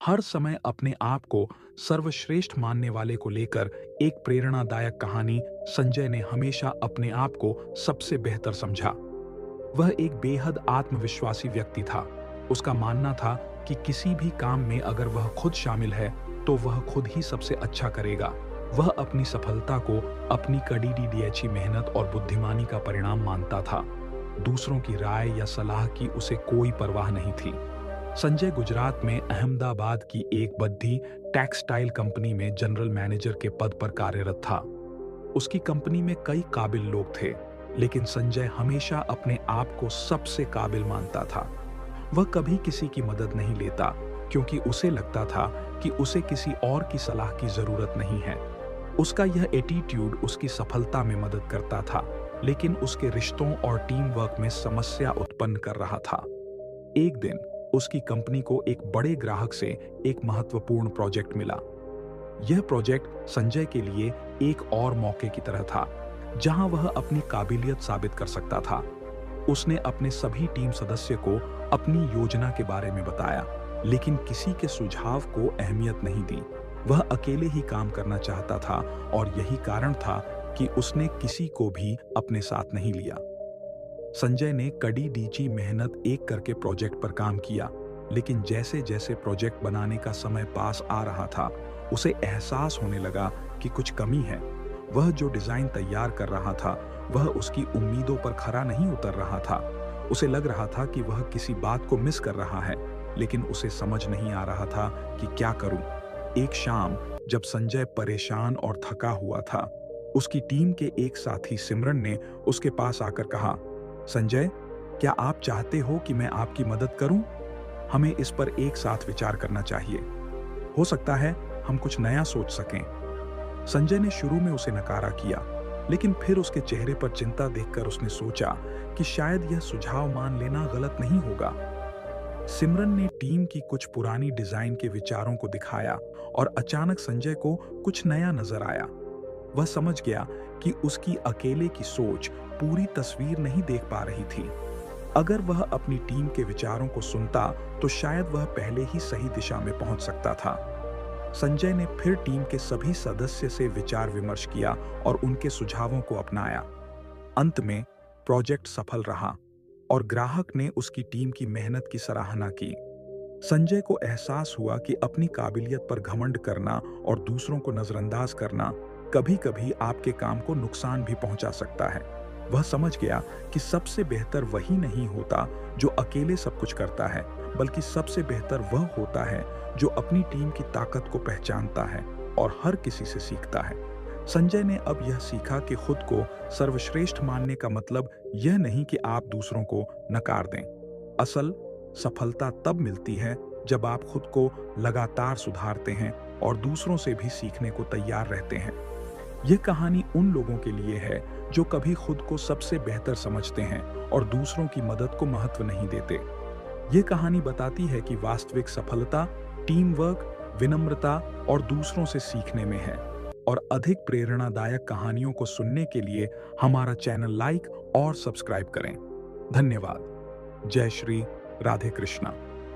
हर समय अपने आप को सर्वश्रेष्ठ मानने वाले को लेकर एक प्रेरणादायक कहानी। संजय ने हमेशा अपने आप को सबसे बेहतर समझा। वह एक बेहद आत्मविश्वासी व्यक्ति था। उसका मानना था कि किसी भी काम में अगर वह खुद शामिल है तो वह खुद ही सबसे अच्छा करेगा। वह अपनी सफलता को अपनी कड़ी मेहनत और बुद्धिमानी का परिणाम मानता था। दूसरों की राय या सलाह की उसे कोई परवाह नहीं थी। संजय गुजरात में अहमदाबाद की एक बड़ी टेक्सटाइल कंपनी में जनरल मैनेजर के पद पर कार्यरत था। उसकी कंपनी में कई काबिल लोग थे, लेकिन संजय हमेशा अपने आप को सबसे काबिल मानता था। वह कभी किसी की मदद नहीं लेता, क्योंकि उसे लगता था कि उसे किसी और की सलाह की जरूरत नहीं है। उसका यह एटीट्यूड उसकी सफलता में मदद करता था, लेकिन उसके रिश्तों और टीम वर्क में समस्या उत्पन्न कर रहा था। एक दिन उसकी कंपनी को एक बड़े ग्राहक से एक महत्वपूर्ण प्रोजेक्ट मिला। यह प्रोजेक्ट संजय के लिए एक और मौके की तरह था, जहां वह अपनी काबिलियत साबित कर सकता था। उसने अपने सभी टीम सदस्य को अपनी योजना के बारे में बताया, लेकिन किसी के सुझाव को अहमियत नहीं दी। वह अकेले ही काम करना चाहता था और यही कारण था कि उसने किसी को भी अपने साथ नहीं लिया। संजय ने कड़ी मेहनत एक करके प्रोजेक्ट पर काम किया, लेकिन जैसे जैसे प्रोजेक्ट बनाने का समय पास आ रहा था, उसे एहसास होने लगा कि कुछ कमी है। वह जो डिजाइन तैयार कर रहा था, वह उसकी उम्मीदों पर खरा नहीं उतर रहा था। उसे लग रहा था कि वह किसी बात को मिस कर रहा है, लेकिन उसे समझ नहीं आ रहा था कि क्या करूं। एक शाम जब संजय परेशान और थका हुआ था, उसकी टीम के एक साथी सिमरन ने उसके पास आकर कहा, संजय, क्या आप चाहते हो कि मैं आपकी मदद करूं? हमें इस पर एक साथ विचार करना चाहिए। हो सकता है हम कुछ नया सोच सकें। संजय ने शुरू में उसे नकारा किया, लेकिन फिर उसके चेहरे पर चिंता देखकर उसने सोचा कि शायद यह सुझाव मान लेना गलत नहीं होगा। सिमरन ने टीम की कुछ पुरानी डिजाइन के विचारों को दिखाया और अचानक संजय को कुछ नया नजर आया। वह समझ गया कि उसकी अकेले की सोच पूरी तस्वीर नहीं देख पा रही थी। अगर वह अपनी टीम के विचारों को सुनता तो शायद वह पहले ही सही दिशा में पहुंच सकता था। संजय ने फिर टीम के सभी सदस्य से विचार विमर्श किया और उनके सुझावों को अपनाया। अंत में प्रोजेक्ट सफल रहा और ग्राहक ने उसकी टीम की मेहनत की सराहना की। संजय को एहसास हुआ कि अपनी काबिलियत पर घमंड करना और दूसरों को नजरअंदाज करना कभी-कभी आपके काम को नुकसान भी पहुंचा सकता है। वह समझ गया कि सबसे बेहतर वही नहीं होता जो अकेले सब कुछ करता है, बल्कि सबसे बेहतर वह होता है जो अपनी टीम की ताकत को पहचानता है और हर किसी से सीखता है। संजय ने अब यह सीखा कि खुद को सर्वश्रेष्ठ मानने का मतलब यह नहीं कि आप दूसरों को नकार दें। असल सफलता तब मिलती है जब आप खुद को लगातार सुधारते हैं और दूसरों से भी सीखने को तैयार रहते हैं। यह कहानी उन लोगों के लिए है जो कभी खुद को सबसे बेहतर समझते हैं और दूसरों की मदद को महत्व नहीं देते। यह कहानी बताती है कि वास्तविक सफलता टीम वर्क, विनम्रता और दूसरों से सीखने में है। और अधिक प्रेरणादायक कहानियों को सुनने के लिए हमारा चैनल लाइक और सब्सक्राइब करें। धन्यवाद। जय श्री राधे कृष्णा।